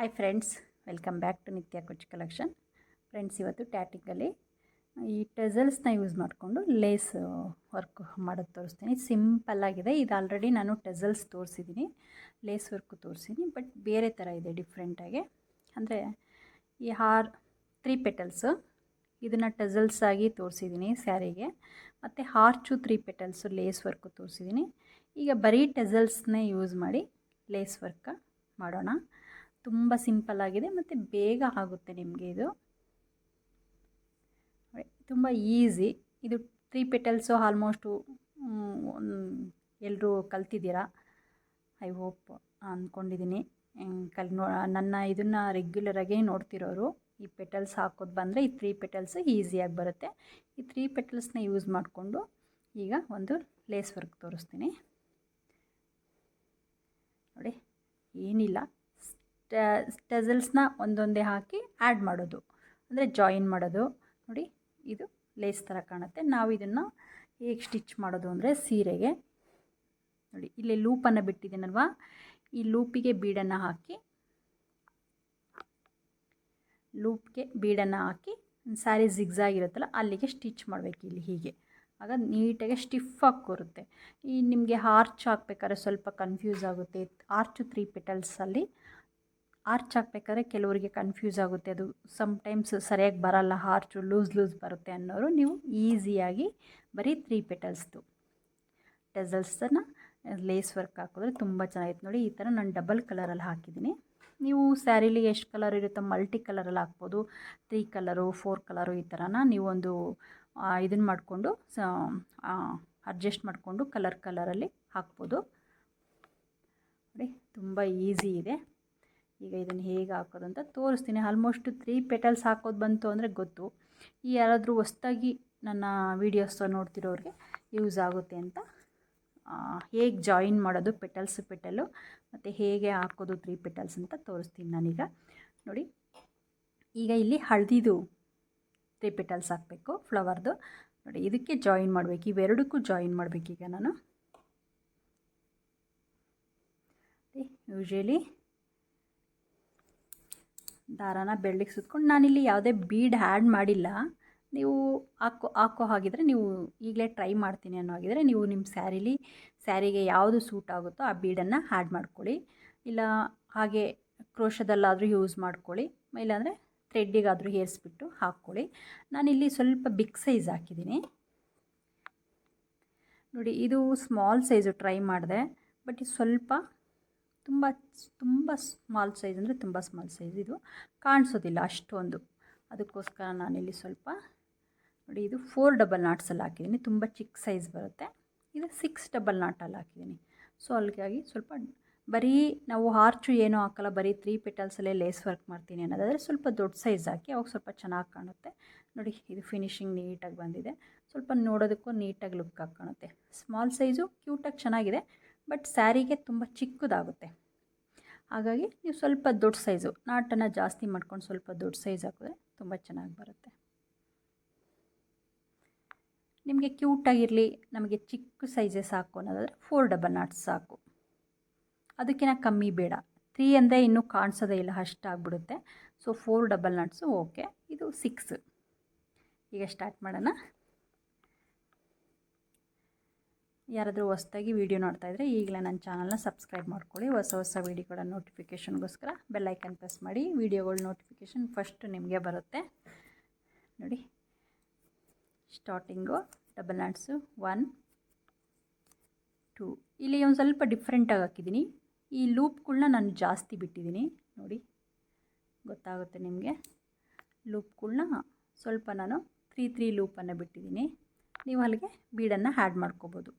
Hi friends, welcome back to Nitya Kuch collection. Friends, ಇವತ್ತು ಟ್ಯಾಟಿಕಲ್ಲಿ ಈ ಟೆಸಲ್ಸ್ನ ಯೂಸ್ ಮಾಡಿಕೊಂಡು ಲೇಸ್ ವರ್ಕ್ ಮಾಡೋದು ತೋರಿಸ್ತೀನಿ. ಸಿಂಪಲ್ಲಾಗಿದೆ. ಇದು ಆಲ್ರೆಡಿ ನಾನು ಟೆಸಲ್ಸ್ ತೋರಿಸಿದ್ದೀನಿ, ಲೇಸ್ ವರ್ಕು ತೋರಿಸಿದ್ದೀನಿ. ಬಟ್ ಬೇರೆ ಥರ ಇದೆ, ಡಿಫ್ರೆಂಟಾಗಿ. ಅಂದರೆ ಈ 3 ಪೆಟಲ್ಸು ಇದನ್ನು ಟೆಸಲ್ಸ್ ಆಗಿ ತೋರಿಸಿದ್ದೀನಿ ಸ್ಯಾರಿಗೆ, ಮತ್ತು ಹಾರ್ಚು 3 ಪೆಟಲ್ಸು ಲೇಸ್ ವರ್ಕು ತೋರಿಸಿದ್ದೀನಿ. ಈಗ ಬರೀ ಟೆಸಲ್ಸ್ನೇ ಯೂಸ್ ಮಾಡಿ ಲೇಸ್ ವರ್ಕ ಮಾಡೋಣ. ತುಂಬ ಸಿಂಪಲ್ಲಾಗಿದೆ ಮತ್ತು ಬೇಗ ಆಗುತ್ತೆ ನಿಮಗೆ. ಇದು ತುಂಬ ಈಸಿ. ಇದು 3 ಪೆಟಲ್ಸು ಆಲ್ಮೋಸ್ಟು ಎಲ್ಲರೂ ಕಲ್ತಿದ್ದೀರಾ, ಐ ಹೋಪ್ ಅಂದ್ಕೊಂಡಿದ್ದೀನಿ. ನನ್ನ ಇದನ್ನು ರೆಗ್ಯುಲರಾಗಿ ನೋಡ್ತಿರೋರು ಈ ಪೆಟಲ್ಸ್ ಹಾಕೋದು ಬಂದರೆ ಈ 3 ಪೆಟಲ್ಸ್ ಈಸಿಯಾಗಿ ಬರುತ್ತೆ. ಈ 3 ಪೆಟಲ್ಸ್ನ ಯೂಸ್ ಮಾಡಿಕೊಂಡು ಈಗ ಒಂದು ಲೇಸ್ ವರ್ಕ್ ತೋರಿಸ್ತೀನಿ ನೋಡಿ. ಏನಿಲ್ಲ, ಟೆಸಲ್ಸ್ನ ಒಂದೊಂದೇ ಹಾಕಿ ಆ್ಯಡ್ ಮಾಡೋದು, ಅಂದರೆ ಜಾಯಿನ್ ಮಾಡೋದು. ನೋಡಿ, ಇದು ಲೇಸ್ ಥರ ಕಾಣುತ್ತೆ. ನಾವು ಇದನ್ನು ಹೇಗೆ ಸ್ಟಿಚ್ ಮಾಡೋದು ಅಂದರೆ, ಸೀರೆಗೆ ನೋಡಿ ಇಲ್ಲಿ ಲೂಪನ್ನು ಬಿಟ್ಟಿದ್ದೀನಲ್ವ, ಈ ಲೂಪಿಗೆ ಬೀಡನ್ನು ಹಾಕಿ ಸ್ಯಾರಿ ಜಿಗ್ಸಾಗಿರುತ್ತಲ್ಲ ಅಲ್ಲಿಗೆ ಸ್ಟಿಚ್ ಮಾಡಬೇಕು. ಇಲ್ಲಿ ಹೀಗೆ ಆಗ ನೀಟಾಗಿ ಸ್ಟಿಫಾಗಿ ಕೂರುತ್ತೆ. ಈ ನಿಮಗೆ ಆರ್ಚ್ ಹಾಕ್ಬೇಕಾದ್ರೆ ಸ್ವಲ್ಪ ಕನ್ಫ್ಯೂಸ್ ಆಗುತ್ತೆ. ಆರ್ಚು 3 ಪೆಟಲ್ಸಲ್ಲಿ ಆರ್ಚ್ ಹಾಕ್ಬೇಕಾದ್ರೆ ಕೆಲವರಿಗೆ ಕನ್ಫ್ಯೂಸ್ ಆಗುತ್ತೆ, ಅದು ಸಮ್ಟೈಮ್ಸ್ ಸರಿಯಾಗಿ ಬರಲ್ಲ, ಆರ್ಚು ಲೂಸ್ ಬರುತ್ತೆ ಅನ್ನೋರು ನೀವು ಈಸಿಯಾಗಿ ಬರೀ 3 ಪೆಟಲ್ಸ್ದು ಟೆಸಲ್ಸನ್ನು ಲೇಸ್ ವರ್ಕ್ ಹಾಕಿದ್ರೆ ತುಂಬ ಚೆನ್ನಾಗಿತ್ತು. ನೋಡಿ, ಈ ಥರ ನಾನು ಡಬಲ್ ಕಲರಲ್ಲಿ ಹಾಕಿದ್ದೀನಿ. ನೀವು ಸ್ಯಾರಿಲಿ ಎಷ್ಟು ಕಲರ್ ಇರುತ್ತೋ ಮಲ್ಟಿ ಕಲರಲ್ಲಿ ಹಾಕ್ಬೋದು. 3 ಕಲರು 4 ಕಲರು ಈ ಥರನ ನೀವೊಂದು ಇದನ್ನು ಮಾಡಿಕೊಂಡು ಅಡ್ಜಸ್ಟ್ ಮಾಡಿಕೊಂಡು ಕಲರಲ್ಲಿ ಹಾಕ್ಬೋದು. ನೋಡಿ, ತುಂಬ ಈಸಿ ಇದೆ. ಈಗ ಇದನ್ನು ಹೇಗೆ ಹಾಕೋದು ಅಂತ ತೋರಿಸ್ತೀನಿ. ಆಲ್ಮೋಸ್ಟ್ 3 ಪೆಟಲ್ಸ್ ಹಾಕೋದು ಬಂತು ಅಂದರೆ ಗೊತ್ತು. ಈ ಯಾರಾದರೂ ಹೊಸ್ದಾಗಿ ನನ್ನ ವೀಡಿಯೋಸ್ ನೋಡ್ತಿರೋರಿಗೆ ಯೂಸ್ ಆಗುತ್ತೆ ಅಂತ ಹೇಗೆ ಜಾಯಿನ್ ಮಾಡೋದು ಪೆಟಲ್ಲು ಮತ್ತು ಹೇಗೆ ಹಾಕೋದು 3 ಪೆಟಲ್ಸ್ ಅಂತ ತೋರಿಸ್ತೀನಿ ನಾನೀಗ. ನೋಡಿ, ಈಗ ಇಲ್ಲಿ ಹಳದಿದು 3 ಪೆಟಲ್ಸ್ ಹಾಕಬೇಕು, ಫ್ಲವರ್ದು. ನೋಡಿ, ಇದಕ್ಕೆ ಜಾಯಿನ್ ಮಾಡಬೇಕು, ಇವೆರಡಕ್ಕೂ ಜಾಯಿನ್ ಮಾಡಬೇಕೀಗ ನಾನು. ಯೂಶ್ವಲಿ ದಾರಾನ ಬೆಳ್ಳಿಗೆ ಸುತ್ಕೊಂಡು, ನಾನಿಲ್ಲಿ ಯಾವುದೇ ಬೀಡ್ ಆ್ಯಡ್ ಮಾಡಿಲ್ಲ. ನೀವು ಹಾಕೋ ಹಾಗಿದ್ರೆ ನೀವು ಈಗಲೇ ಟ್ರೈ ಮಾಡ್ತೀನಿ ಅನ್ನೋ ಹಾಗಿದ್ರೆ ನೀವು ನಿಮ್ಮ ಸ್ಯಾರಿಗೆ ಯಾವುದು ಸೂಟ್ ಆಗುತ್ತೋ ಆ ಬೀಡನ್ನು ಆ್ಯಡ್ ಮಾಡ್ಕೊಳ್ಳಿ. ಇಲ್ಲ ಹಾಗೆ ಕ್ರೋಶದಲ್ಲಾದರೂ ಯೂಸ್ ಮಾಡ್ಕೊಳ್ಳಿ, ಇಲ್ಲಾಂದರೆ ಥ್ರೆಡ್ಡಿಗಾದರೂ ಏರಿಸ್ಬಿಟ್ಟು ಹಾಕ್ಕೊಳ್ಳಿ. ನಾನಿಲ್ಲಿ ಸ್ವಲ್ಪ ಬಿಗ್ ಸೈಜ್ ಹಾಕಿದ್ದೀನಿ. ನೋಡಿ, ಇದು ಸ್ಮಾಲ್ ಸೈಜು ಟ್ರೈ ಮಾಡಿದೆ, ಬಟ್ ಇದು ಸ್ವಲ್ಪ ತುಂಬ ಸ್ಮಾಲ್ ಸೈಜ್, ಅಂದರೆ ತುಂಬ ಸ್ಮಾಲ್ ಸೈಜ್, ಇದು ಕಾಣಿಸೋದಿಲ್ಲ ಅಷ್ಟೊಂದು. ಅದಕ್ಕೋಸ್ಕರ ನಾನಿಲ್ಲಿ ಸ್ವಲ್ಪ ನೋಡಿ, ಇದು 4 ಡಬಲ್ ನಾಟ್ಸಲ್ಲಿ ಹಾಕಿದ್ದೀನಿ, ತುಂಬ ಚಿಕ್ಕ ಸೈಜ್ ಬರುತ್ತೆ. ಇದು 6 ಡಬಲ್ ನಾಟಲ್ಲಿ ಹಾಕಿದ್ದೀನಿ. ಸೊ ಅಲ್ಲಿಗಾಗಿ ಸ್ವಲ್ಪ ಬರೀ ನಾವು ಆರ್ಚು ಏನೂ ಹಾಕಲ್ಲ, ಬರೀ 3 ಪೆಟಲ್ಸಲ್ಲೇ ಲೇಸ್ ವರ್ಕ್ ಮಾಡ್ತೀನಿ ಅನ್ನೋದಾದರೆ ಸ್ವಲ್ಪ ದೊಡ್ಡ ಸೈಜ್ ಹಾಕಿ, ಅವಾಗ ಸ್ವಲ್ಪ ಚೆನ್ನಾಗಿ ಕಾಣುತ್ತೆ. ನೋಡಿ, ಇದು ಫಿನಿಶಿಂಗ್ ನೀಟಾಗಿ ಬಂದಿದೆ. ಸ್ವಲ್ಪ ನೋಡೋದಕ್ಕೂ ನೀಟಾಗಿ ಲುಕ್ ಆಗಿ ಕಾಣುತ್ತೆ. ಸ್ಮಾಲ್ ಸೈಜು ಕ್ಯೂಟಾಗಿ ಚೆನ್ನಾಗಿದೆ, ಬಟ್ ಸ್ಯಾರಿಗೆ ತುಂಬ ಚಿಕ್ಕದಾಗುತ್ತೆ. ಹಾಗಾಗಿ ನೀವು ಸ್ವಲ್ಪ ದೊಡ್ಡ ಸೈಜು ನಾಟನ್ನು ಜಾಸ್ತಿ ಮಾಡ್ಕೊಂಡು ಸ್ವಲ್ಪ ದೊಡ್ಡ ಸೈಜ್ ಹಾಕಿದ್ರೆ ತುಂಬ ಚೆನ್ನಾಗಿ ಬರುತ್ತೆ. ನಿಮಗೆ ಕ್ಯೂಟಾಗಿರಲಿ, ನಮಗೆ ಚಿಕ್ಕ ಸೈಜೇ ಸಾಕು ಅನ್ನೋದಾದರೆ 4 ಡಬಲ್ ನಾಟ್ಸ್ ಸಾಕು, ಅದಕ್ಕಿಂತ ಕಮ್ಮಿ ಬೇಡ. 3 ಅಂದರೆ ಇನ್ನೂ ಕಾಣಿಸೋದೇ ಇಲ್ಲ, ಅಷ್ಟಾಗ್ಬಿಡುತ್ತೆ. So 4 double knots okay. ಇದು 6. ಈಗ ಸ್ಟಾರ್ಟ್ ಮಾಡೋಣ. ಯಾರಾದರೂ ಹೊಸ್ದಾಗಿ ವೀಡಿಯೋ ನೋಡ್ತಾಯಿದ್ರೆ ಈಗಲೇ ನನ್ನ ಚಾನಲ್ನ ಸಬ್ಸ್ಕ್ರೈಬ್ ಮಾಡ್ಕೊಳ್ಳಿ. ಹೊಸ ವೀಡಿಯೋಗಳ ನೋಟಿಫಿಕೇಷನ್ಗೋಸ್ಕರ ಬೆಲ್ಲೈಕನ್ ಪ್ರೆಸ್ ಮಾಡಿ. ವೀಡಿಯೋಗಳ ನೋಟಿಫಿಕೇಷನ್ ಫಸ್ಟ್ ನಿಮಗೆ ಬರುತ್ತೆ. ನೋಡಿ, ಸ್ಟಾರ್ಟಿಂಗು ಡಬಲ್ ನಾಟ್ಸು 1 2. ಇಲ್ಲಿ ಒಂದು ಸ್ವಲ್ಪ ಡಿಫ್ರೆಂಟಾಗಿ ಹಾಕಿದ್ದೀನಿ. ಈ ಲೂಪ್ಗಳನ್ನ ನಾನು ಜಾಸ್ತಿ ಬಿಟ್ಟಿದ್ದೀನಿ. ನೋಡಿ, ಗೊತ್ತಾಗುತ್ತೆ ನಿಮಗೆ. ಲೂಪ್ಗಳನ್ನ ಸ್ವಲ್ಪ ನಾನು 3 ಲೂಪನ್ನು ಬಿಟ್ಟಿದ್ದೀನಿ. ನೀವು ಅಲ್ಲಿಗೆ ಬೀಡನ್ನು ಆ್ಯಡ್ ಮಾಡ್ಕೋಬೋದು.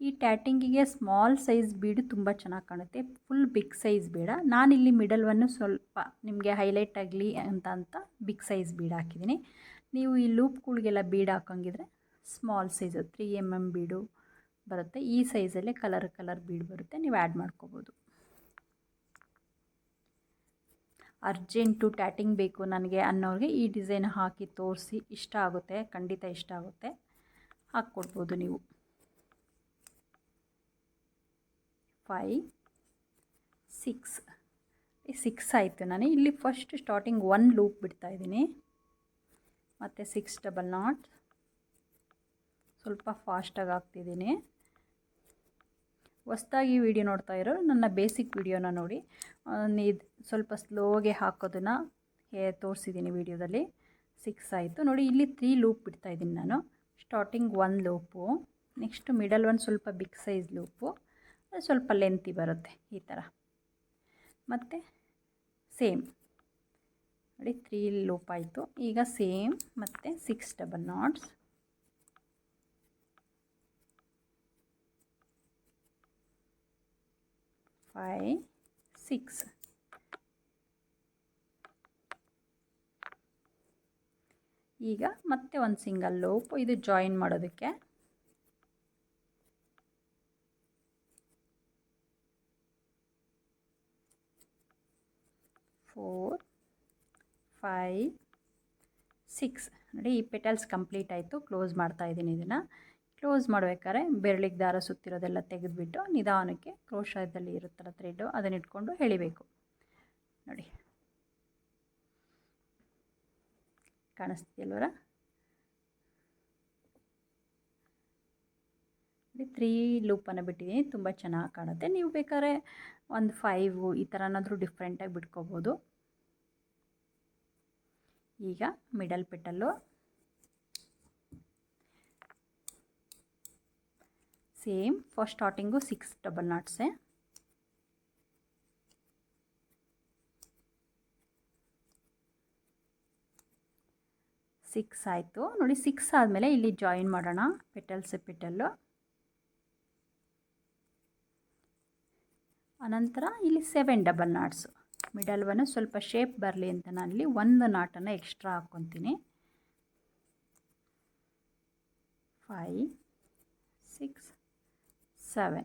ಈ ಟ್ಯಾಟಿಂಗಿಗೆ ಸ್ಮಾಲ್ ಸೈಜ್ ಬೀಡು ತುಂಬ ಚೆನ್ನಾಗಿ ಕಾಣುತ್ತೆ, ಫುಲ್ ಬಿಗ್ ಸೈಜ್ ಬೇಡ. ನಾನಿಲ್ಲಿ ಮಿಡಲ್ವನ್ನು ಸ್ವಲ್ಪ ನಿಮಗೆ ಹೈಲೈಟ್ ಆಗಲಿ ಅಂತ ಬಿಗ್ ಸೈಜ್ ಬೀಡು ಹಾಕಿದ್ದೀನಿ. ನೀವು ಈ ಲೂಪ್ಗಳಿಗೆಲ್ಲ ಬೀಡು ಹಾಕೋಂಗಿದ್ರೆ ಸ್ಮಾಲ್ ಸೈಜು 3 mm ಬೀಡು ಬರುತ್ತೆ. ಈ ಸೈಜಲ್ಲೇ ಕಲರ್ ಬೀಡು ಬರುತ್ತೆ, ನೀವು ಆ್ಯಡ್ ಮಾಡ್ಕೋಬೋದು. ಅರ್ಜೆಂಟು ಟ್ಯಾಟಿಂಗ್ ಬೇಕು ನನಗೆ ಅನ್ನೋರಿಗೆ ಈ ಡಿಸೈನ್ ಹಾಕಿ ತೋರಿಸಿ, ಇಷ್ಟ ಆಗುತ್ತೆ, ಖಂಡಿತ ಇಷ್ಟ ಆಗುತ್ತೆ, ಹಾಕ್ಕೊಡ್ಬೋದು ನೀವು. 5 6 ಆಯಿತು. ನಾನು ಇಲ್ಲಿ ಫಸ್ಟ್ ಸ್ಟಾರ್ಟಿಂಗ್ 1 ಲೂಪ್ ಬಿಡ್ತಾಯಿದ್ದೀನಿ, ಮತ್ತು 6 ಡಬಲ್ ನಾಟ್. ಸ್ವಲ್ಪ ಫಾಸ್ಟಾಗಿ ಹಾಕ್ತಿದ್ದೀನಿ. ಹೊಸ್ದಾಗಿ ವಿಡಿಯೋ ನೋಡ್ತಾ ಇರೋ ನನ್ನ ಬೇಸಿಕ್ ವಿಡಿಯೋನ ನೋಡಿ. ಇದು ಸ್ವಲ್ಪ ಸ್ಲೋಗೆ ಹಾಕೋದನ್ನು ತೋರಿಸಿದ್ದೀನಿ ವಿಡಿಯೋದಲ್ಲಿ. 6 ಆಯಿತು ನೋಡಿ. ಇಲ್ಲಿ 3 ಲೂಪ್ ಬಿಡ್ತಾಯಿದ್ದೀನಿ ನಾನು. ಸ್ಟಾರ್ಟಿಂಗ್ 1 ಲೂಪು, ನೆಕ್ಸ್ಟ್ ಮಿಡಲ್ ಒಂದು ಸ್ವಲ್ಪ ಬಿಗ್ ಸೈಜ್ ಲೂಪು, ಅದು ಸ್ವಲ್ಪ ಲೆಂತಿ ಬರುತ್ತೆ ಈ ಥರ. ಮತ್ತು ಸೇಮ್ ನೋಡಿ 3 ಲೂಪ್ ಆಯಿತು. ಈಗ ಸೇಮ್ ಮತ್ತು 6 ಡಬಲ್ ನಾಟ್ಸ್, 5 6. ಈಗ ಮತ್ತೆ ಒಂದು ಸಿಂಗಲ್ ಲೂಪ್, ಇದು ಜಾಯಿನ್ ಮಾಡೋದಕ್ಕೆ. ಫೋರ್ 5 6 ನೋಡಿ. ಈ ಪೆಟಲ್ಸ್ ಕಂಪ್ಲೀಟ್ ಆಯಿತು. ಕ್ಲೋಸ್ ಮಾಡ್ತಾ ಇದ್ದೀನಿ. ಇದನ್ನು ಕ್ಲೋಸ್ ಮಾಡಬೇಕಾದ್ರೆ ಬೆರಳಿಗೆ ದಾರ ಸುತ್ತಿರೋದೆಲ್ಲ ತೆಗೆದುಬಿಟ್ಟು ನಿಧಾನಕ್ಕೆ ಕ್ರೋಶದಲ್ಲಿ ಇರುತ್ತಲ್ಲ ಥ್ರೆಡ್ಡು, ಅದನ್ನ ಇಟ್ಕೊಂಡು ಎಳಿಬೇಕು ನೋಡಿ. ಕಾಣಿಸ್ತಿಲ್ವರ? 3 ಲೂಪನ್ನು ಬಿಟ್ಟಿದ್ದೀನಿ. ತುಂಬ ಚೆನ್ನಾಗಿ ಕಾಣುತ್ತೆ. ನೀವು ಬೇಕಾದ್ರೆ ಒಂದು 5 ಈ ಥರನಾದರೂ ಡಿಫ್ರೆಂಟಾಗಿ ಬಿಟ್ಕೋಬೋದು. ಈಗ middle petal same. First starting 6 double ನಾಟ್ಸೆ. ಸಿಕ್ಸ್ ಆಯಿತು ನೋಡಿ. 6 ಆದಮೇಲೆ ಇಲ್ಲಿ ಜಾಯಿನ್ ಮಾಡೋಣ ಪೆಟಲ್ಲು. ಅನಂತರ ಇಲ್ಲಿ 7 ಡಬಲ್ ನಾಟ್ಸು. ಮಿಡಲ್ ಒನ್ ಸ್ವಲ್ಪ ಶೇಪ್ ಬರಲಿ ಅಂತ ನಾನಿಲ್ಲಿ 1 ನಾಟನ್ನು ಎಕ್ಸ್ಟ್ರಾ ಹಾಕ್ಕೊತೀನಿ. 5 6 7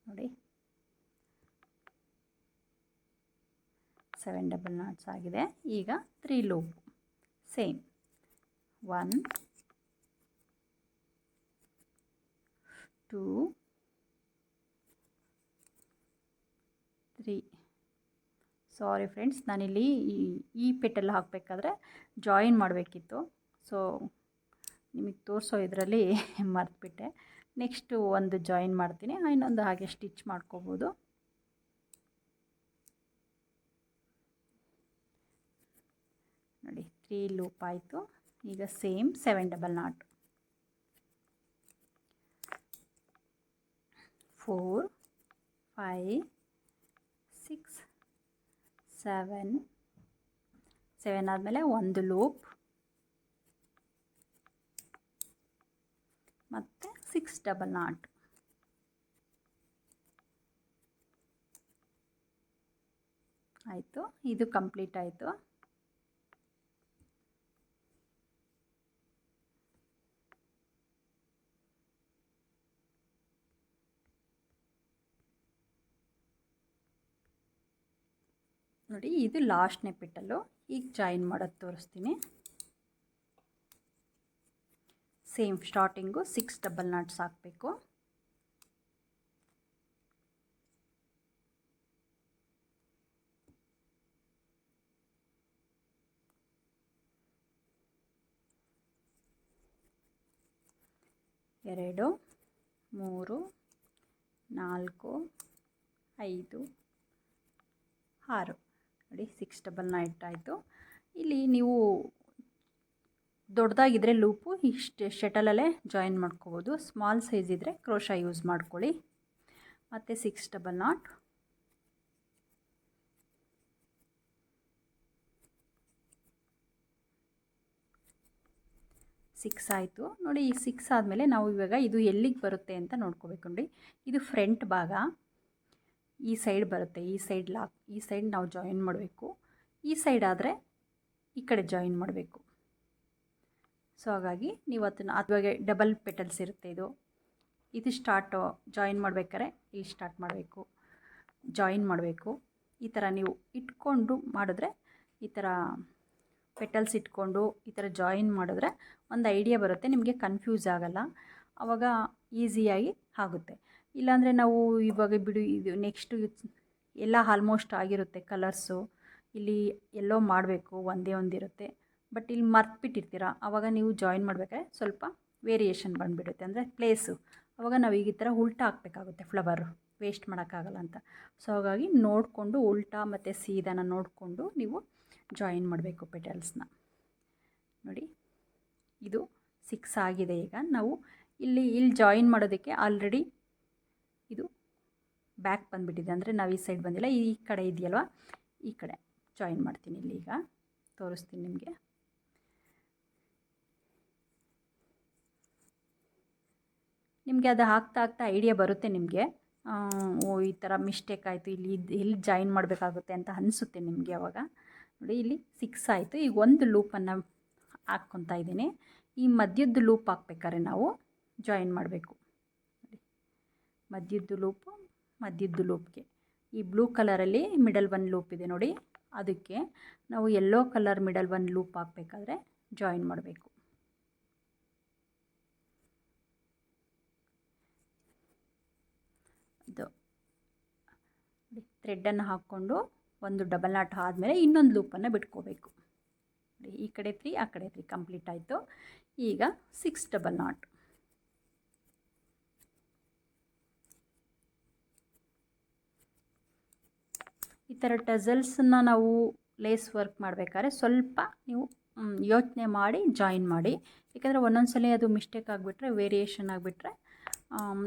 ನೋಡಿ. 7 ಡಬಲ್ ನಾಟ್ಸ್ ಆಗಿದೆ. ಈಗ 3 ಲೂಪ್ ಸೇಮ್. 1 2 3. ಸಾರಿ ಫ್ರೆಂಡ್ಸ್, ನಾನಿಲ್ಲಿ ಈ ಪೆಟಲ್ ಹಾಕಬೇಕಾದ್ರೆ ಜಾಯಿನ್ ಮಾಡಬೇಕಿತ್ತು. ಸೊ ನಿಮಗೆ ತೋರಿಸೋ ಇದರಲ್ಲಿ ಮರೆತುಬಿಟ್ಟೆ. ನೆಕ್ಸ್ಟು ಒಂದು ಜಾಯಿನ್ ಮಾಡ್ತೀನಿ, ಇನ್ನೊಂದು ಹಾಗೆ ಸ್ಟಿಚ್ ಮಾಡ್ಕೋಬೋದು. ನೋಡಿ 3 ಲೂಪ್ ಆಯಿತು. ಈಗ ಸೇಮ್ 7 ಡಬಲ್ ನಾಟ್. 4 5 6 7 ಆದಮೇಲೆ ಒಂದು ಲೂಪ್ ಮತ್ತು 6 ಡಬಲ್ ನಾಟ್. ಆಯಿತು. ಇದು ಕಂಪ್ಲೀಟ್ ಆಯಿತು. ನೋಡಿ, ಇದು ಲಾಸ್ಟ್ನೇ ಪೆಟಲ್ಲು. ಈಗ ಜಾಯಿನ್ ಮಾಡೋದು ತೋರಿಸ್ತೀನಿ. ಸೇಮ್ ಸ್ಟಾರ್ಟಿಂಗು 6 ಡಬಲ್ ನಾಟ್ಸ್ ಹಾಕಬೇಕು. ಎರಡು 3 4 5 6 ನೋಡಿ. 6 ಡಬಲ್ ನಾಟ್ ಆಯಿತು. ಇಲ್ಲಿ ನೀವು ದೊಡ್ಡದಾಗಿದ್ದರೆ ಲೂಪು ಇಷ್ಟು ಶಟಲಲ್ಲೇ ಜಾಯಿನ್ ಮಾಡ್ಕೋಬೋದು. ಸ್ಮಾಲ್ ಸೈಜ್ ಇದ್ದರೆ ಕ್ರೋಶಾ ಯೂಸ್ ಮಾಡ್ಕೊಳ್ಳಿ. ಮತ್ತು 6 ಡಬಲ್ ನಾಟ್. ಸಿಕ್ಸ್ ಆಯಿತು ನೋಡಿ. ಈ 6 ಆದಮೇಲೆ ನಾವು ಇವಾಗ ಇದು ಎಲ್ಲಿಗೆ ಬರುತ್ತೆ ಅಂತ ನೋಡ್ಕೋಬೇಕು ನೋಡಿ. ಇದು ಫ್ರಂಟ್ ಭಾಗ, ಈ ಸೈಡ್ ಬರುತ್ತೆ. ಈ ಸೈಡ್ ಲಾಕ್, ಈ ಸೈಡ್ ನಾವು ಜಾಯಿನ್ ಮಾಡಬೇಕು. ಈ ಸೈಡ್ ಆದರೆ ಈ ಕಡೆ ಜಾಯಿನ್ ಮಾಡಬೇಕು. ಸೊ ಹಾಗಾಗಿ ನೀವು ಅದನ್ನು ಅದ್ವಾಗೆ ಡಬಲ್ ಪೆಟಲ್ಸ್ ಇರುತ್ತೆ. ಇದು ಸ್ಟಾರ್ಟು ಜಾಯಿನ್ ಮಾಡಬೇಕಾದ್ರೆ ಇಲ್ಲಿ ಸ್ಟಾರ್ಟ್ ಮಾಡಬೇಕು, ಜಾಯಿನ್ ಮಾಡಬೇಕು. ಈ ಥರ ನೀವು ಇಟ್ಕೊಂಡು ಮಾಡಿದ್ರೆ, ಈ ಥರ ಪೆಟಲ್ಸ್ ಇಟ್ಕೊಂಡು ಈ ಥರ ಜಾಯಿನ್ ಮಾಡಿದ್ರೆ ಒಂದು ಐಡಿಯಾ ಬರುತ್ತೆ, ನಿಮಗೆ ಕನ್ಫ್ಯೂಸ್ ಆಗೋಲ್ಲ. ಆವಾಗ ಈಸಿಯಾಗಿ ಆಗುತ್ತೆ. ಇಲ್ಲಾಂದರೆ ನಾವು ಇವಾಗ ಬಿಡು ಇದು ನೆಕ್ಸ್ಟು ಎಲ್ಲ ಆಲ್ಮೋಸ್ಟ್ ಆಗಿರುತ್ತೆ ಕಲರ್ಸು. ಇಲ್ಲಿ ಎಲ್ಲೋ ಮಾಡಬೇಕು ಒಂದೇ ಒಂದಿರುತ್ತೆ, ಬಟ್ ಇಲ್ಲಿ ಮರ್ತ್ಬಿಟ್ಟಿರ್ತೀರ, ಆವಾಗ ನೀವು ಜಾಯಿನ್ ಮಾಡಬೇಕಾದ್ರೆ ಸ್ವಲ್ಪ ವೇರಿಯೇಷನ್ ಬಂದುಬಿಡುತ್ತೆ, ಅಂದರೆ ಪ್ಲೇಸು. ಆವಾಗ ನಾವು ಈಗ ಈ ಥರ ಉಲ್ಟಾ ಹಾಕಬೇಕಾಗುತ್ತೆ ಫ್ಲವರು, ವೇಸ್ಟ್ ಮಾಡೋಕ್ಕಾಗಲ್ಲ ಅಂತ. ಸೊ ಹಾಗಾಗಿ ನೋಡಿಕೊಂಡು ಉಲ್ಟಾ ಮತ್ತು ಸೀದಾನ ನೋಡಿಕೊಂಡು ನೀವು ಜಾಯಿನ್ ಮಾಡಬೇಕು ಪೆಟಲ್ಸ್ನ. ನೋಡಿ ಇದು 6 ಆಗಿದೆ. ಈಗ ನಾವು ಇಲ್ಲಿ ಜಾಯಿನ್ ಮಾಡೋದಕ್ಕೆ ಆಲ್ರೆಡಿ ಇದು ಬ್ಯಾಕ್ ಬಂದುಬಿಟ್ಟಿದೆ, ಅಂದರೆ ನಾವು ಈ ಸೈಡ್ ಬಂದಿಲ್ಲ, ಈ ಕಡೆ ಇದೆಯಲ್ವ, ಈ ಕಡೆ ಜಾಯಿನ್ ಮಾಡ್ತೀನಿ. ಇಲ್ಲಿ ಈಗ ತೋರಿಸ್ತೀನಿ ನಿಮಗೆ. ನಿಮಗೆ ಅದು ಹಾಕ್ತಾ ಐಡಿಯಾ ಬರುತ್ತೆ ನಿಮಗೆ. ಓ ಈ ಥರ ಮಿಸ್ಟೇಕ್ ಆಯಿತು, ಇಲ್ಲಿ ಜಾಯಿನ್ ಮಾಡಬೇಕಾಗುತ್ತೆ ಅಂತ ಅನಿಸುತ್ತೆ ನಿಮಗೆ ಅವಾಗ. ನೋಡಿ ಇಲ್ಲಿ 6 ಆಯಿತು. ಈಗ ಒಂದು ಲೂಪನ್ನು ಹಾಕ್ಕೊತಾ ಇದ್ದೀನಿ. ಈ ಮಧ್ಯದ ಲೂಪ್ ಹಾಕ್ಬೇಕಾದ್ರೆ ನಾವು ಜಾಯಿನ್ ಮಾಡಬೇಕು. ಮಧ್ಯದ ಲೂಪ್ಗೆ ಈ ಬ್ಲೂ ಕಲರಲ್ಲಿ ಮಿಡಲ್ ಒಂದು ಲೂಪ್ ಇದೆ ನೋಡಿ, ಅದಕ್ಕೆ ನಾವು ಯೆಲ್ಲೋ ಕಲರ್ ಮಿಡಲ್ ಒಂದು ಲೂಪ್ ಹಾಕಬೇಕಾದ್ರೆ ಜಾಯಿನ್ ಮಾಡಬೇಕು. ಇದು ಥ್ರೆಡ್ಡನ್ನು ಹಾಕ್ಕೊಂಡು ಒಂದು ಡಬಲ್ ನಾಟ್ ಆದಮೇಲೆ ಇನ್ನೊಂದು ಲೂಪನ್ನು ಬಿಟ್ಕೋಬೇಕು. ಈ ಕಡೆ 3 ಆ ಕಡೆ 3 ಕಂಪ್ಲೀಟ್ ಆಯಿತು. ಈಗ 6 ಡಬಲ್ ನಾಟ್. ಈ ಥರ ಟಸಲ್ಸನ್ನು ನಾವು ಲೇಸ್ ವರ್ಕ್ ಮಾಡಬೇಕಾದ್ರೆ ಸ್ವಲ್ಪ ನೀವು ಯೋಚನೆ ಮಾಡಿ ಜಾಯಿನ್ ಮಾಡಿ, ಏಕೆಂದರೆ ಒಂದೊಂದು ಸಲ ಅದು ಮಿಸ್ಟೇಕ್ ಆಗಿಬಿಟ್ರೆ, ವೇರಿಯೇಷನ್ ಆಗಿಬಿಟ್ರೆ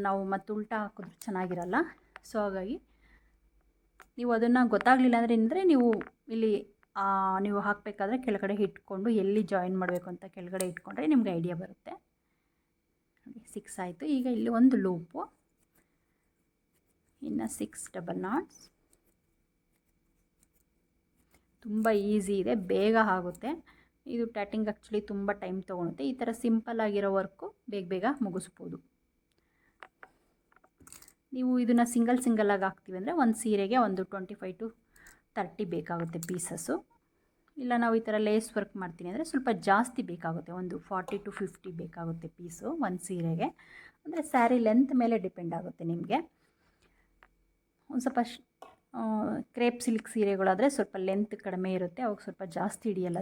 ನಾವು ಮತ್ತೆ ಉಲ್ಟಾ ಹಾಕಿದ್ರೆ ಚೆನ್ನಾಗಿರಲ್ಲ. ಸೊ ಹಾಗಾಗಿ ನೀವು ಅದನ್ನು ಗೊತ್ತಾಗಲಿಲ್ಲ ಅಂದರೆ ನೀವು ಇಲ್ಲಿ ನೀವು ಹಾಕಬೇಕಾದ್ರೆ ಕೆಳಗಡೆ ಇಟ್ಕೊಂಡು ಎಲ್ಲಿ ಜಾಯಿನ್ ಮಾಡಬೇಕು ಅಂತ ಕೆಳಗಡೆ ಇಟ್ಕೊಂಡ್ರೆ ನಿಮ್ಗೆ ಐಡಿಯಾ ಬರುತ್ತೆ. 6 ಆಯಿತು. ಈಗ ಇಲ್ಲಿ ಒಂದು ಲೂಪು, ಇನ್ನು 6 ಡಬಲ್ ನಾಟ್ಸ್. ತುಂಬ ಈಸಿ ಇದೆ, ಬೇಗ ಆಗುತ್ತೆ. ಇದು ಟ್ಯಾಟಿಂಗ್ ಆ್ಯಕ್ಚುಲಿ ತುಂಬ ಟೈಮ್ ತೊಗೊಳುತ್ತೆ. ಈ ಥರ ಸಿಂಪಲ್ ಆಗಿರೋ ವರ್ಕು ಬೇಗ ಮುಗಿಸ್ಬೋದು. ನೀವು ಇದನ್ನು ಸಿಂಗಲ್ಲಾಗಿ ಹಾಕ್ತೀವಿ ಅಂದರೆ ಒಂದು ಸೀರೆಗೆ ಒಂದು 25 to 30 ಬೇಕಾಗುತ್ತೆ ಪೀಸಸ್ಸು. ಇಲ್ಲ ನಾವು ಈ ಥರ ಲೇಸ್ ವರ್ಕ್ ಮಾಡ್ತೀನಿ ಅಂದರೆ ಸ್ವಲ್ಪ ಜಾಸ್ತಿ ಬೇಕಾಗುತ್ತೆ, ಒಂದು 40 to 50 ಬೇಕಾಗುತ್ತೆ ಪೀಸು ಒಂದು ಸೀರೆಗೆ. ಅಂದರೆ ಸ್ಯಾರಿ ಲೆಂತ್ ಮೇಲೆ ಡಿಪೆಂಡ್ ಆಗುತ್ತೆ ನಿಮಗೆ. ಒಂದು ಸ್ವಲ್ಪ ಕ್ರೇಪ್ ಸಿಲ್ಕ್ ಸೀರೆಗಳಾದರೆ ಸ್ವಲ್ಪ ಲೆಂತ್ ಕಡಿಮೆ ಇರುತ್ತೆ, ಅವಾಗ ಸ್ವಲ್ಪ ಜಾಸ್ತಿ ಹಿಡಿಯಲ್ಲ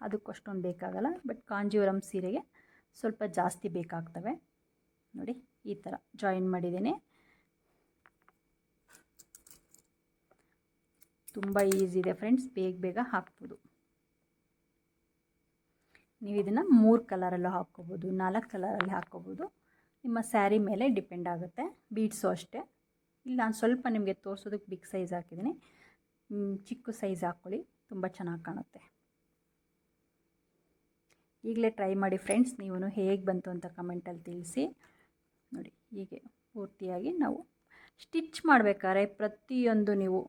ಅದಕ್ಕೆ ಅಷ್ಟೊಂದು ಬೇಕಾಗಲ್ಲ. ಬಟ್ ಕಾಂಜೀವರಂ ಸೀರೆಗೆ ಸ್ವಲ್ಪ ಜಾಸ್ತಿ ಬೇಕಾಗ್ತವೆ. ನೋಡಿ ಈ ಥರ ಜಾಯಿನ್ ಮಾಡಿದ್ದೀನಿ. ತುಂಬ ಈಸಿ ಇದೆ ಫ್ರೆಂಡ್ಸ್, ಬೇಗ ಹಾಕ್ಬೋದು. ನೀವು ಇದನ್ನು 3 ಕಲರಲ್ಲೂ ಹಾಕ್ಕೋಬೋದು, 4 ಕಲರಲ್ಲಿ ಹಾಕ್ಕೋಬೋದು. ನಿಮ್ಮ ಸ್ಯಾರಿ ಮೇಲೆ ಡಿಪೆಂಡ್ ಆಗುತ್ತೆ. ಬೀಡ್ಸು ಅಷ್ಟೇ. ಇಲ್ಲಿ ನಾನು ಸ್ವಲ್ಪ ನಿಮಗೆ ತೋರಿಸೋದಕ್ಕೆ ಬಿಗ್ ಸೈಜ್ ಹಾಕಿದ್ದೀನಿ, ಚಿಕ್ಕ ಸೈಜ್ ಹಾಕ್ಕೊಳ್ಳಿ, ತುಂಬ ಚೆನ್ನಾಗಿ ಕಾಣುತ್ತೆ. ಈಗಲೇ ಟ್ರೈ ಮಾಡಿ ಫ್ರೆಂಡ್ಸ್, ನೀವು ಹೇಗೆ ಬಂತು ಅಂತ ಕಮೆಂಟಲ್ಲಿ ತಿಳಿಸಿ. ನೋಡಿ ಹೀಗೆ ಪೂರ್ತಿಯಾಗಿ ನಾವು ಸ್ಟಿಚ್ ಮಾಡಬೇಕಾದ್ರೆ ಪ್ರತಿಯೊಂದು ನೀವು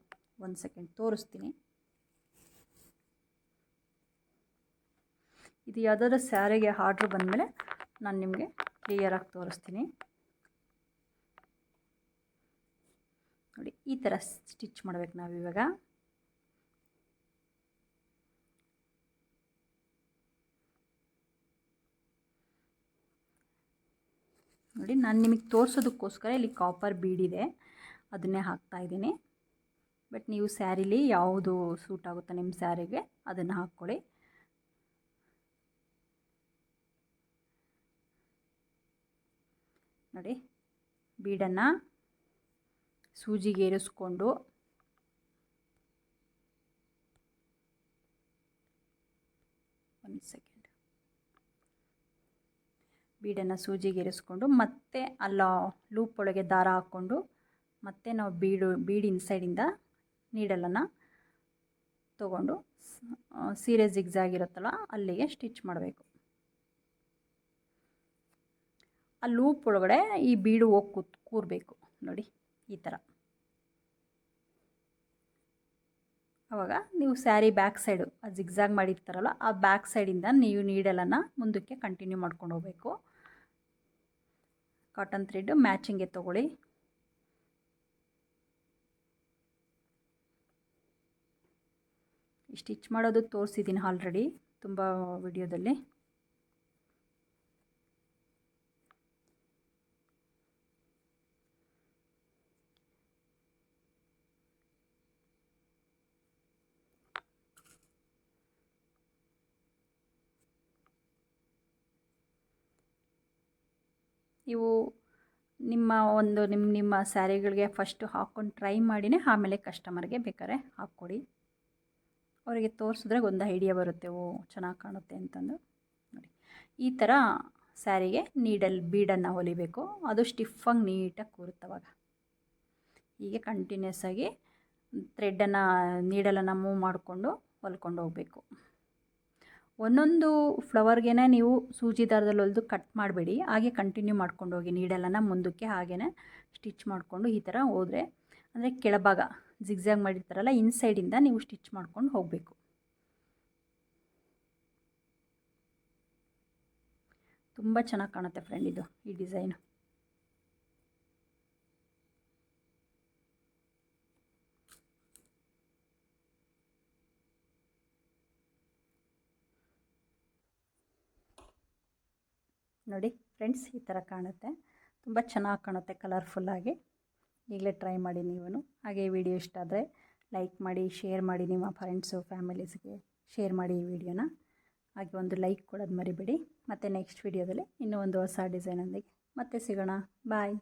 ಒಂದು ಸೆಕೆಂಡ್ ತೋರಿಸ್ತೀನಿ. ಇದು ಯಾವುದಾದ್ರೂ ಸ್ಯಾರಿಗೆ ಆರ್ಡ್ರ್ ಬಂದಮೇಲೆ ನಾನು ನಿಮಗೆ ಕ್ಲಿಯರಾಗಿ ತೋರಿಸ್ತೀನಿ. ನೋಡಿ ಈ ಥರ ಸ್ಟಿಚ್ ಮಾಡಬೇಕು ನಾವಿವಾಗ. ನೋಡಿ ನಾನು ನಿಮಗೆ ತೋರಿಸೋದಕ್ಕೋಸ್ಕರ ಇಲ್ಲಿ ಕಾಪರ್ ಬೀಡಿದೆ, ಅದನ್ನೇ ಹಾಕ್ತಾಯಿದ್ದೀನಿ. ಬಟ್ ನೀವು ಸ್ಯಾರಿಲಿ ಯಾವುದು ಸೂಟ್ ಆಗುತ್ತೋ ನಿಮ್ಮ ಸ್ಯಾರಿಗೆ ಅದನ್ನು ಹಾಕ್ಕೊಳ್ಳಿ. ನೋಡಿ ಬೀಡನ್ನು ಸೂಜಿಗೆ ಏರಿಸ್ಕೊಂಡು ಒಂದು ಸೆಕೆಂಡ್ ಬೀಡನ್ನು ಸೂಜಿಗೆ ಏರಿಸ್ಕೊಂಡು ಮತ್ತೆ ಅಲ್ಲ ಲೂಪ್ ಒಳಗೆ ದಾರ ಹಾಕ್ಕೊಂಡು ಮತ್ತೆ ನಾವು ಬೀಡ್ ಇನ್ಸೈಡಿಂದ ನೀಡಲನ್ನು ತೊಗೊಂಡು ಸೀರೆ ಜಿಗ್ಜಾಗ್ ಇರುತ್ತಲ್ಲ ಅಲ್ಲಿಗೆ ಸ್ಟಿಚ್ ಮಾಡಬೇಕು. ಆ ಲೂಪ್ ಒಳಗಡೆ ಈ ಬೀಡು ಹೋಗಿ ಕೂರಬೇಕು. ನೋಡಿ ಈ ಥರ. ಆವಾಗ ನೀವು ಸ್ಯಾರಿ ಬ್ಯಾಕ್ ಸೈಡು ಆ ಜಿಗ್ಜಾಗ್ ಮಾಡಿರ್ತಾರಲ್ಲ ಆ ಬ್ಯಾಕ್ ಸೈಡಿಂದ ನೀವು ನೀಡಲನ್ನು ಮುಂದಕ್ಕೆ ಕಂಟಿನ್ಯೂ ಮಾಡ್ಕೊಂಡು ಹೋಗಬೇಕು. ಕಾಟನ್ ಥ್ರೆಡ್ ಮ್ಯಾಚಿಂಗ್ಗೆ ತೊಗೊಳ್ಳಿ. ಸ್ಟಿಚ್ ಮಾಡೋದು ತೋರಿಸಿದ್ದೀನಿ ಆಲ್ರೆಡಿ ತುಂಬ ವಿಡಿಯೋದಲ್ಲಿ. ನೀವು ನಿಮ್ಮ ಸ್ಯಾರಿಗಳಿಗೆ ಫಸ್ಟು ಹಾಕ್ಕೊಂಡು ಟ್ರೈ ಮಾಡಿನೇ ಆಮೇಲೆ ಕಸ್ಟಮರ್ಗೆ ಬೇಕಾದ್ರೆ ಹಾಕ್ಕೊಡಿ. ಅವರಿಗೆ ತೋರಿಸಿದ್ರೆ ಒಂದು ಐಡಿಯಾ ಬರುತ್ತೆ, ಓ ಚೆನ್ನಾಗಿ ಕಾಣುತ್ತೆ ಅಂತಂದು. ನೋಡಿ ಈ ಥರ ಸ್ಯಾರಿಗೆ ಬೀಡನ್ನು ಹೊಲಿಬೇಕು. ಅದು ಸ್ಟಿಫಾಗಿ ನೀಟಾಗಿ ಕೂರುತ್ತವಾಗ. ಹೀಗೆ ಕಂಟಿನ್ಯೂಸ್ ಆಗಿ ನೀಡಲನ್ನು ಮೂವ್ ಮಾಡಿಕೊಂಡು ಹೊಲ್ಕೊಂಡು ಹೋಗಬೇಕು. ಒಂದೊಂದು ಫ್ಲವರ್ಗೆ ನೀವು ಸೂಜಿ ದಾರದಲ್ಲಿ ಹೊಲಿದು ಕಟ್ ಮಾಡಬೇಡಿ, ಹಾಗೆ ಕಂಟಿನ್ಯೂ ಮಾಡ್ಕೊಂಡು ಹೋಗಿ. ನೀಡಲನ್ನು ಮುಂದಕ್ಕೆ ಹಾಗೇ ಸ್ಟಿಚ್ ಮಾಡಿಕೊಂಡು ಈ ಥರ ಹೋದರೆ, ಅಂದರೆ ಕೆಳಭಾಗ ಜಿಗ್ಜ್ಯಾಗ್ ಮಾಡಿರ್ತಾರಲ್ಲ, ಇನ್ಸೈಡಿಂದ ನೀವು ಸ್ಟಿಚ್ ಮಾಡ್ಕೊಂಡು ಹೋಗಬೇಕು. ತುಂಬ ಚೆನ್ನಾಗಿ ಕಾಣುತ್ತೆ ಫ್ರೆಂಡ್ ಇದು ಈ ಡಿಸೈನು. ನೋಡಿ ಫ್ರೆಂಡ್ಸ್, ಈ ಥರ ಕಾಣುತ್ತೆ. ತುಂಬ ಚೆನ್ನಾಗಿ ಕಾಣುತ್ತೆ ಕಲರ್ಫುಲ್ಲಾಗಿ. ಈಗಲೇ ಟ್ರೈ ಮಾಡಿ ನೀವು. ಹಾಗೆ ಈ ವಿಡಿಯೋ ಇಷ್ಟ ಆದರೆ ಲೈಕ್ ಮಾಡಿ, ಶೇರ್ ಮಾಡಿ, ನಿಮ್ಮ ಫ್ರೆಂಡ್ಸು ಫ್ಯಾಮಿಲೀಸ್ಗೆ ಶೇರ್ ಮಾಡಿ ಈ ವಿಡಿಯೋನ. ಹಾಗೆ ಒಂದು ಲೈಕ್ ಕೊಡೋದು ಮರಿಬೇಡಿ. ಮತ್ತು ನೆಕ್ಸ್ಟ್ ವಿಡಿಯೋದಲ್ಲಿ ಇನ್ನೂ ಒಂದು ಹೊಸ ಡಿಸೈನೊಂದಿಗೆ ಮತ್ತೆ ಸಿಗೋಣ. ಬಾಯ್.